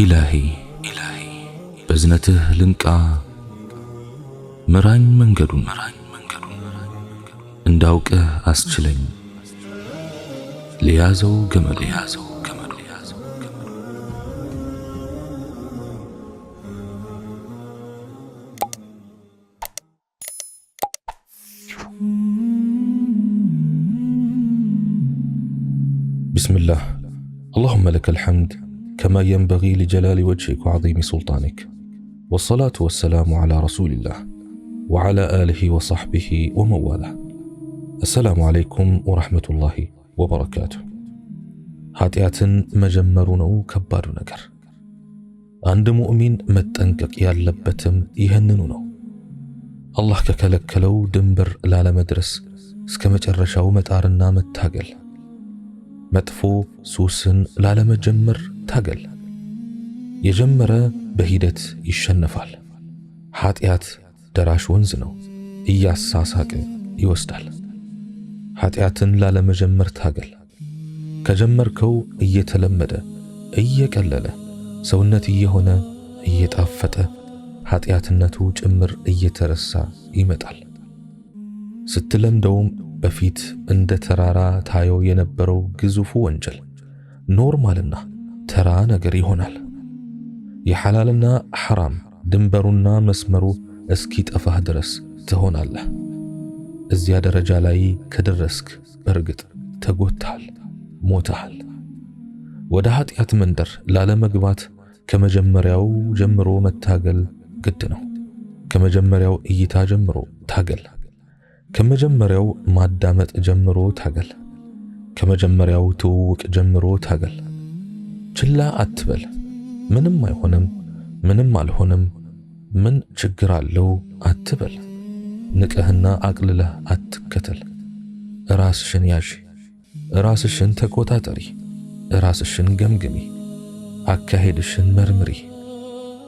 إلهي بزنته لنكا مران منجدون انداوك أسجلين ليازو جمل بسم الله. اللهم لك الحمد كما ينبغي لجلال وجهك وعظيم سلطانك، والصلاة والسلام على رسول الله وعلى آله وصحبه ومن والاه. السلام عليكم ورحمة الله وبركاته. ኃጢአትን መጀመሩ ነው ከባዱ ነገር። አንድ ሙእሚን መጠንቀቅ ያለበትም ይህንኑ ነው። አላህ ከከለከለው ድንበር ላለመድረስ እስከ መጨረሻው መጣርና መታገል፣ መጥፎ ሱስን ላለመጀመር ታገል። የጀመረ በሂደት ይሸነፋል። ኃጢአት ደራሽ ወንዝ ነው፣ እያሳሳቀ ይወስዳል። ኃጢአትን ላለመጀመር ታገል። ከጀመርከው እየተለመደ እየቀለለ ሰውነት እየሆነ እየጣፈጠ ኃጢአትነቱ ጭምር እየተረሳ ይመጣል። ስትለምደውም በፊት እንደ ተራራ ታየው የነበረው ግዙፉ ወንጀል ኖርማልና ተራ ነገር ይሆናል። የሐላልና ሐራም ድንበሩና መስመሩ እስኪጠፋህ ድረስ ትሆናለህ። እዚያ ደረጃ ላይ ከደረስክ በርግጥ ተጎድተሃል፣ ሞተሃል። ወደ ኃጢአት መንደር ላለመግባት ከመጀመሪያው ጀምሮ መታገል ግድ ነው። ከመጀመሪያው እይታ ጀምሮ ታገል። ከመጀመሪያው ማዳመጥ ጀምሮ ታገል። ከመጀመሪያው ትውውቅ ጀምሮ ታገል። ችላ አትበል። ምንም አይሆንም፣ ምንም አልሆንም፣ ምን ችግር አለው አትበል። ንቀህና አቅልለህ አትከተል። ራስሽን ያዥ፣ ራስሽን ተቆጣጠሪ፣ ራስሽን ገምግሚ፣ አካሄድሽን መርምሪ፣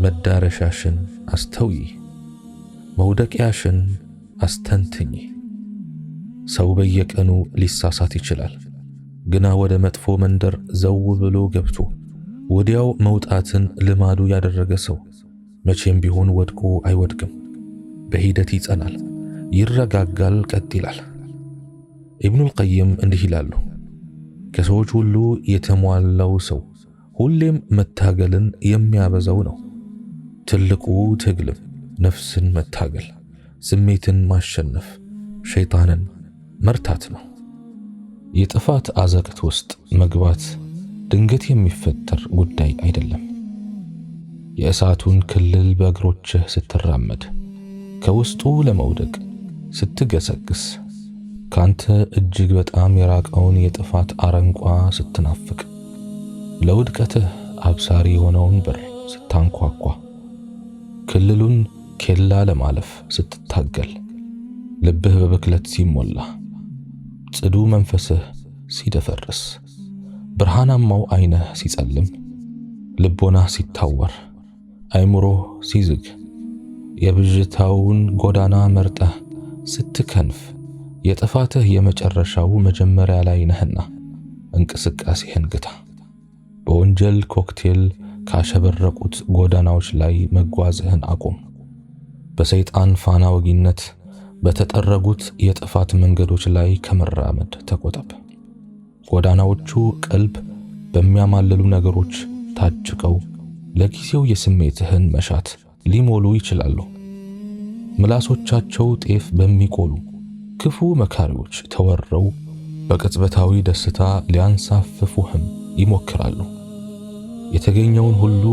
መዳረሻሽን አስተውይ፣ መውደቂያሽን አስተንትኝ። ሰው በየቀኑ ሊሳሳት ይችላል። ግና ወደ መጥፎ መንደር ዘው ብሎ ገብቶ ወዲያው መውጣትን ልማዱ ያደረገ ሰው መቼም ቢሆን ወድቆ አይወድቅም። በሂደት ይጸናል፣ ይረጋጋል፣ ቀጥ ይላል። ኢብኑል ቀይም እንዲህ ይላሉ፣ ከሰዎች ሁሉ የተሟላው ሰው ሁሌም መታገልን የሚያበዛው ነው። ትልቁ ትግልም ነፍስን መታገል፣ ስሜትን ማሸነፍ፣ ሸይጣንን መርታት ነው። የጥፋት አዘቅት ውስጥ መግባት ድንገት የሚፈጠር ጉዳይ አይደለም። የእሳቱን ክልል በእግሮችህ ስትራመድ፣ ከውስጡ ለመውደቅ ስትገሰግስ፣ ካንተ እጅግ በጣም የራቀውን የጥፋት አረንቋ ስትናፍቅ፣ ለውድቀትህ አብሳሪ የሆነውን በር ስታንኳኳ፣ ክልሉን ኬላ ለማለፍ ስትታገል፣ ልብህ በብክለት ሲሞላ፣ ጽዱ መንፈስህ ሲደፈርስ፣ ብርሃናማው ዓይንህ ሲጸልም፣ ልቦናህ ሲታወር፣ አይምሮህ ሲዝግ፣ የብዥታውን ጎዳና መርጠህ ስትከንፍ፣ የጥፋትህ የመጨረሻው መጀመሪያ ላይ ነህና እንቅስቃሴህን ግታ። በወንጀል ኮክቴል ካሸበረቁት ጎዳናዎች ላይ መጓዝህን አቁም። በሰይጣን ፋና ወጊነት በተጠረጉት የጥፋት መንገዶች ላይ ከመራመድ ተቆጠብ። ጎዳናዎቹ ቀልብ በሚያማልሉ ነገሮች ታጭቀው ለጊዜው የስሜትህን መሻት ሊሞሉ ይችላሉ። ምላሶቻቸው ጤፍ በሚቆሉ ክፉ መካሪዎች ተወረው በቅጽበታዊ ደስታ ሊያንሳፍፉህም ይሞክራሉ። የተገኘውን ሁሉ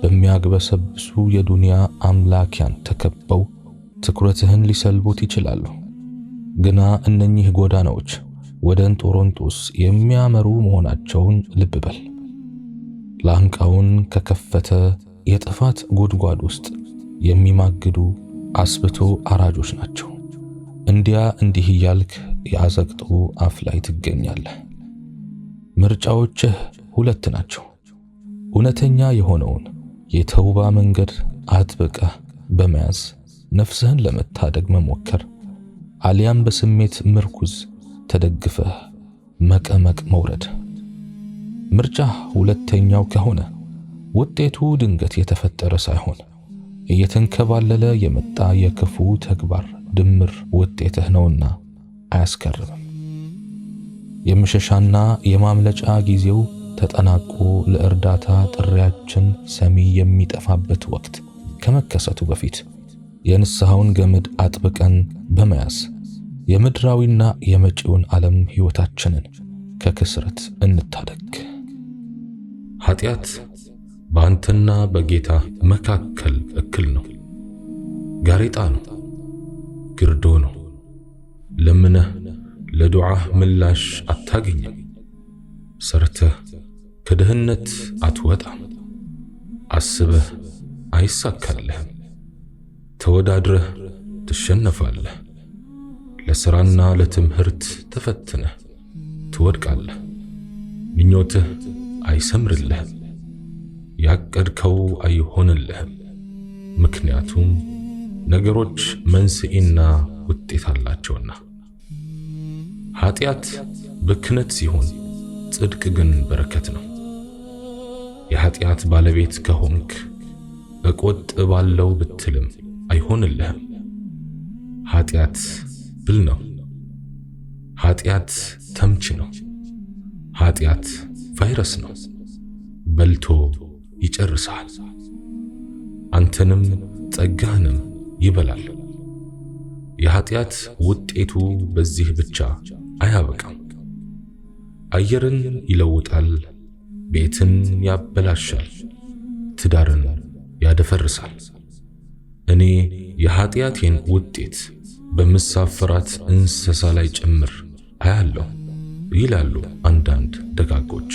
በሚያግበሰብሱ የዱንያ አምላኪያን ተከበው ትኩረትህን ሊሰልቡት ይችላሉ። ግና እነኚህ ጎዳናዎች ወደ እንጦሮንጦስ የሚያመሩ መሆናቸውን ልብ በል። ላንቃውን ከከፈተ የጥፋት ጉድጓድ ውስጥ የሚማግዱ አስብቶ አራጆች ናቸው። እንዲያ እንዲህ እያልክ የአዘቅጡ አፍ ላይ ትገኛለህ። ምርጫዎችህ ሁለት ናቸው። እውነተኛ የሆነውን የተውባ መንገድ አጥብቀህ በመያዝ ነፍስህን ለመታደግ መሞከር፣ አሊያም በስሜት ምርኩዝ ተደግፈህ መቀመቅ መውረድ። ምርጫ ሁለተኛው ከሆነ ውጤቱ ድንገት የተፈጠረ ሳይሆን እየተንከባለለ የመጣ የክፉ ተግባር ድምር ውጤትህ ነውና አያስከርምም። የመሸሻና የማምለጫ ጊዜው ተጠናቆ ለእርዳታ ጥሪያችን ሰሚ የሚጠፋበት ወቅት ከመከሰቱ በፊት የንስሐውን ገመድ አጥብቀን በመያዝ የምድራዊና የመጪውን ዓለም ሕይወታችንን ከክስረት እንታደግ። ኃጢአት በአንተና በጌታ መካከል እክል ነው፣ ጋሬጣ ነው፣ ግርዶ ነው። ለምነህ ለዱዓህ ምላሽ አታገኝም። ሰርተህ ከድህነት አትወጣም። አስበህ አይሳካልህም። ተወዳድረህ ትሸነፋለህ። ለሥራና ለትምህርት ተፈትነህ ትወድቃለህ። ምኞትህ አይሰምርልህም። ያቀድከው አይሆንልህም። ምክንያቱም ነገሮች መንስኤና ውጤት አላቸውና። ኃጢአት ብክነት ሲሆን ጽድቅ ግን በረከት ነው። የኃጢአት ባለቤት ከሆንክ እቆጥባለሁ ብትልም አይሆንልህም። ኃጢአት ብል ነው። ኃጢአት ተምች ነው። ኃጢአት ቫይረስ ነው። በልቶ ይጨርሳል። አንተንም ጸጋህንም ይበላል። የኃጢአት ውጤቱ በዚህ ብቻ አያበቃም። አየርን ይለውጣል፣ ቤትን ያበላሻል፣ ትዳርን ያደፈርሳል። እኔ የኃጢአቴን ውጤት በመሳፈራት እንስሳ ላይ ጭምር አያለሁ ይላሉ አንዳንድ ደጋጎች።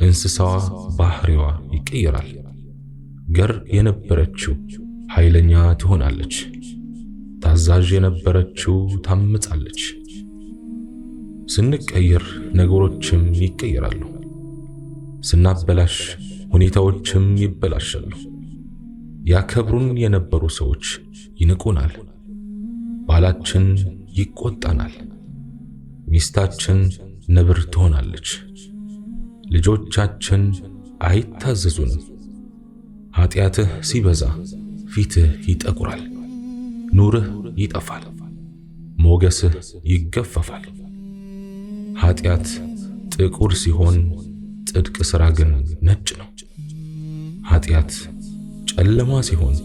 እንስሳዋ ባህሪዋ ይቀየራል። ገር የነበረችው ኃይለኛ ትሆናለች። ታዛዥ የነበረችው ታምጻለች። ስንቀየር ነገሮችም ይቀየራሉ። ስናበላሽ ሁኔታዎችም ይበላሻሉ። ያከብሩን የነበሩ ሰዎች ይንቁናል። ባላችን ይቆጣናል። ሚስታችን ነብር ትሆናለች። ልጆቻችን አይታዘዙንም። ኃጢአትህ ሲበዛ ፊትህ ይጠቁራል፣ ኑርህ ይጠፋል፣ ሞገስህ ይገፈፋል። ኃጢአት ጥቁር ሲሆን ጽድቅ ሥራ ግን ነጭ ነው። ኃጢአት ጨለማ ሲሆን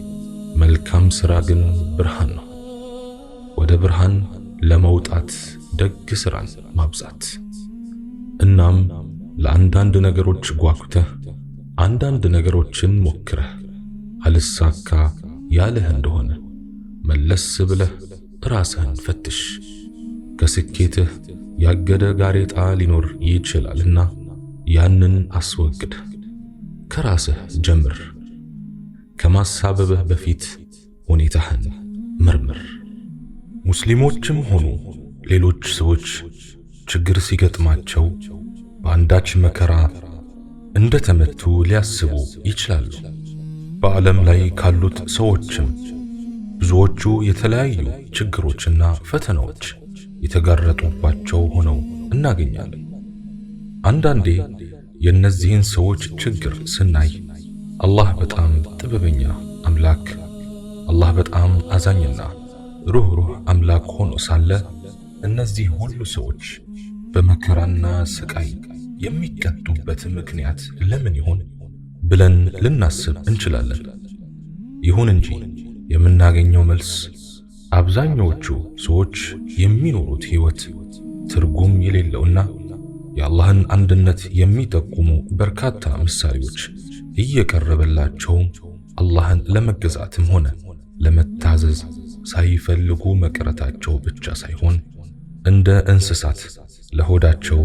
መልካም ሥራ ግን ብርሃን ነው። ወደ ብርሃን ለመውጣት ደግ ሥራን ማብዛት። እናም ለአንዳንድ ነገሮች ጓጉተህ አንዳንድ ነገሮችን ሞክረህ አልሳካ ያለህ እንደሆነ መለስ ብለህ ራስህን ፈትሽ። ከስኬትህ ያገደ ጋሬጣ ሊኖር ይችላልና ያንን አስወግድ። ከራስህ ጀምር። ከማሳበብህ በፊት ሁኔታህን መርምር። ሙስሊሞችም ሆኑ ሌሎች ሰዎች ችግር ሲገጥማቸው በአንዳች መከራ እንደተመቱ ሊያስቡ ይችላሉ። በዓለም ላይ ካሉት ሰዎችም ብዙዎቹ የተለያዩ ችግሮችና ፈተናዎች የተጋረጡባቸው ሆነው እናገኛለን። አንዳንዴ የእነዚህን ሰዎች ችግር ስናይ አላህ በጣም ጥበበኛ አምላክ፣ አላህ በጣም አዛኝና ሩህሩህ አምላክ ሆኖ ሳለ እነዚህ ሁሉ ሰዎች በመከራና ስቃይ የሚቀጡበት ምክንያት ለምን ይሆን ብለን ልናስብ እንችላለን። ይሁን እንጂ የምናገኘው መልስ አብዛኞቹ ሰዎች የሚኖሩት ሕይወት ትርጉም የሌለውና የአላህን አንድነት የሚጠቁሙ በርካታ ምሳሌዎች እየቀረበላቸው አላህን ለመገዛትም ሆነ ለመታዘዝ ሳይፈልጉ መቅረታቸው ብቻ ሳይሆን እንደ እንስሳት ለሆዳቸው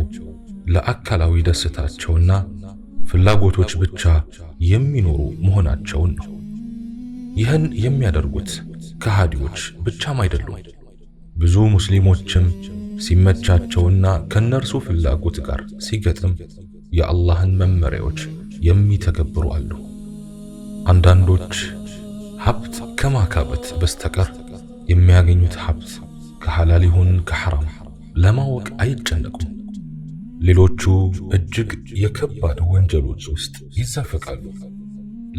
ለአካላዊ ደስታቸውና ፍላጎቶች ብቻ የሚኖሩ መሆናቸውን ነው። ይህን የሚያደርጉት ከሃዲዎች ብቻም አይደሉም። ብዙ ሙስሊሞችም ሲመቻቸውና ከነርሱ ፍላጎት ጋር ሲገጥም የአላህን መመሪያዎች የሚተገብሩ አሉ። አንዳንዶች ሀብት ከማካበት በስተቀር የሚያገኙት ሀብት ከሐላል ይሁን ከሐራም ለማወቅ አይጨነቁም። ሌሎቹ እጅግ የከባድ ወንጀሎች ውስጥ ይዘፈቃሉ።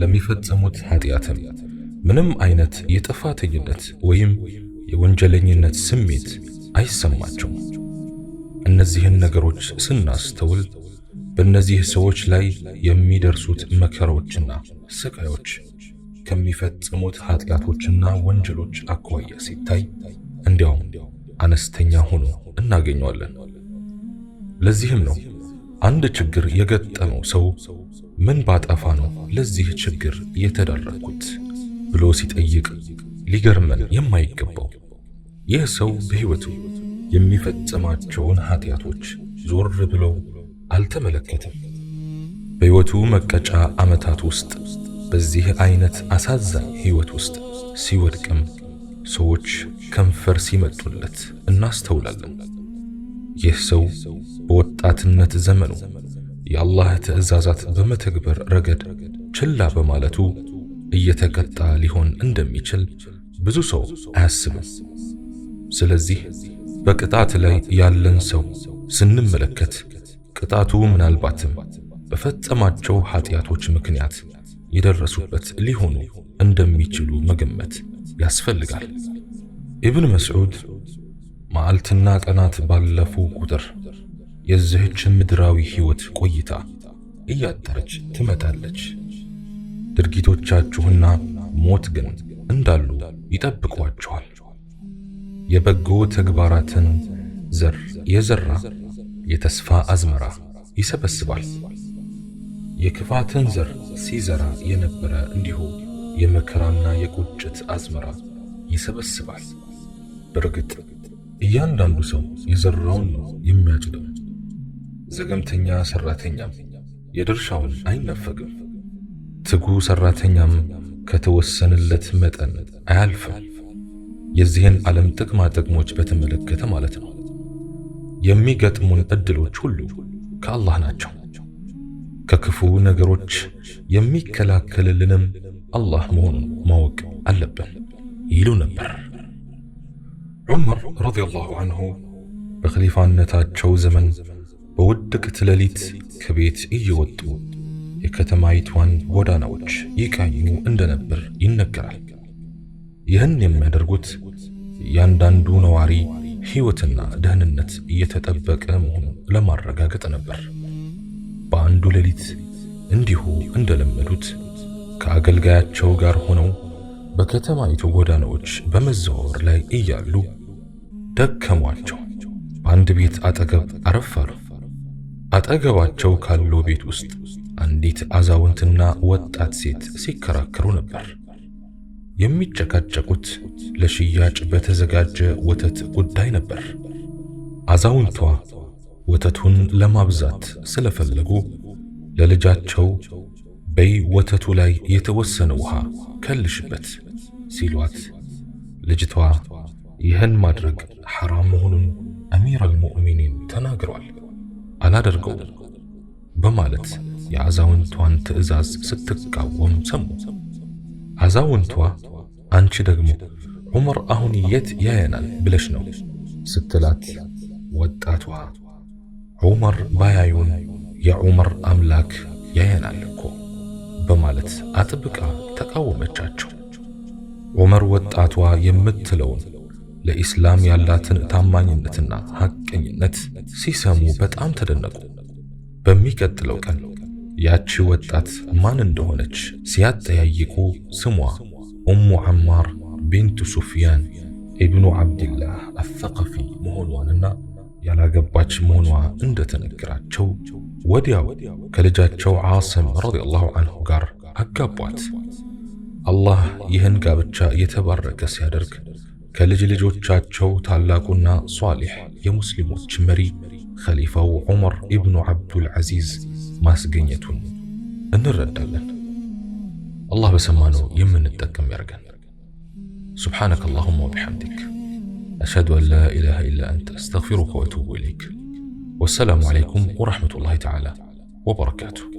ለሚፈጽሙት ኃጢአትም ምንም አይነት የጥፋተኝነት ወይም የወንጀለኝነት ስሜት አይሰማቸውም። እነዚህን ነገሮች ስናስተውል በእነዚህ ሰዎች ላይ የሚደርሱት መከራዎችና ስቃዮች ከሚፈጽሙት ኃጢአቶችና ወንጀሎች አኳያ ሲታይ እንዲያውም አነስተኛ ሆኖ እናገኘዋለን። ለዚህም ነው አንድ ችግር የገጠመው ሰው ምን ባጠፋ ነው ለዚህ ችግር የተዳረኩት ብሎ ሲጠይቅ ሊገርመን የማይገባው። ይህ ሰው በሕይወቱ የሚፈጽማቸውን ኃጢአቶች ዞር ብሎ አልተመለከተም። በሕይወቱ መቀጫ ዓመታት ውስጥ በዚህ አይነት አሳዛኝ ሕይወት ውስጥ ሲወድቅም ሰዎች ከንፈር ሲመጡለት እናስተውላለን። ይህ ሰው በወጣትነት ዘመኑ የአላህ ትዕዛዛት በመተግበር ረገድ ችላ በማለቱ እየተቀጣ ሊሆን እንደሚችል ብዙ ሰው አያስብም። ስለዚህ በቅጣት ላይ ያለን ሰው ስንመለከት ቅጣቱ ምናልባትም በፈጸማቸው ኃጢአቶች ምክንያት የደረሱበት ሊሆኑ እንደሚችሉ መገመት ያስፈልጋል። ኢብን መስዑድ መዓልትና ቀናት ባለፉ ቁጥር የዚህች ምድራዊ ሕይወት ቆይታ እያጠረች ትመጣለች፣ ድርጊቶቻችሁና ሞት ግን እንዳሉ ይጠብቋችኋል። የበጎ ተግባራትን ዘር የዘራ የተስፋ አዝመራ ይሰበስባል። የክፋትን ዘር ሲዘራ የነበረ እንዲሁ የመከራና የቁጭት አዝመራ ይሰበስባል። በእርግጥ እያንዳንዱ ሰው የዘራውን ነው የሚያጭደው። ዘገምተኛ ሰራተኛም የድርሻውን አይነፈግም። ትጉ ሰራተኛም ከተወሰነለት መጠን አያልፍም። የዚህን ዓለም ጥቅማ ጥቅሞች በተመለከተ ማለት ነው። የሚገጥሙን እድሎች ሁሉ ከአላህ ናቸው። ከክፉ ነገሮች የሚከላከልልንም አላህ መሆኑን ማወቅ አለብን ይሉ ነበር። ዑመር ረዲየላሁ ዐንሁ በኸሊፋነታቸው ዘመን በውድቅት ሌሊት ከቤት እየወጡ የከተማይቷን ጎዳናዎች ይቃኙ እንደነበር ይነገራል። ይህን የሚያደርጉት እያንዳንዱ ነዋሪ ሕይወትና ደህንነት እየተጠበቀ መሆኑን ለማረጋገጥ ነበር። በአንዱ ሌሊት እንዲሁ እንደለመዱት ከአገልጋያቸው ጋር ሆነው በከተማይቱ ጎዳናዎች በመዘዋወር ላይ እያሉ ደከሟቸው። በአንድ ቤት አጠገብ አረፍ አሉ። አጠገባቸው ካለው ቤት ውስጥ አንዲት አዛውንትና ወጣት ሴት ሲከራከሩ ነበር። የሚጨቃጨቁት ለሽያጭ በተዘጋጀ ወተት ጉዳይ ነበር። አዛውንቷ ወተቱን ለማብዛት ስለፈለጉ ለልጃቸው በይ ወተቱ ላይ የተወሰነ ውሃ ከልሽበት ሲሏት፣ ልጅቷ ይህን ማድረግ ሐራም መሆኑን አሚር አልሙእሚኒን ተናግረዋል፣ አላደርገው በማለት የአዛውንቷን ትዕዛዝ ስትቃወም ሰሙ። አዛውንቷ አንቺ ደግሞ ዑመር አሁን የት ያየናል ብለሽ ነው ስትላት፣ ወጣቷ ዑመር ባያዩን የዑመር አምላክ ያየናል እኮ በማለት አጥብቃ ተቃወመቻቸው። ዑመር ወጣቷ የምትለውን ለኢስላም ያላትን ታማኝነትና ሐቀኝነት ሲሰሙ በጣም ተደነቁ። በሚቀጥለው ቀን ያቺ ወጣት ማን እንደሆነች ሲያጠያይቁ ስሟ ኡሙ ዐማር ቢንቱ ሱፍያን ኢብኑ ዐብድላህ አሰቀፊ መሆኗንና ያላገባች መሆኗ እንደተነገራቸው ወዲያው ከልጃቸው ዓስም ረዲየላሁ ዐንሁ ጋር አጋቧት። አላህ ይህን ጋብቻ የተባረከ ሲያደርግ ከልጅ ልጆቻቸው ታላቁና ሷሊሕ የሙስሊሞች መሪ ኸሊፋው ዑመር ኢብኑ ዐብዱል ዐዚዝ ማስገኘቱን እንረዳለን። አላህ በሰማነው የምንጠቀም ያርገን። ሱብሓነከ አላሁመ ወቢሐምዲክ አሽሀዱ አን ላ ኢላሃ ኢላ አንተ አስተግፊሩከ ወአቱቡ ኢለይክ። ወሰላሙ ዐለይኩም ወረሕመቱላሂ ተዓላ ወበረካቱሁ።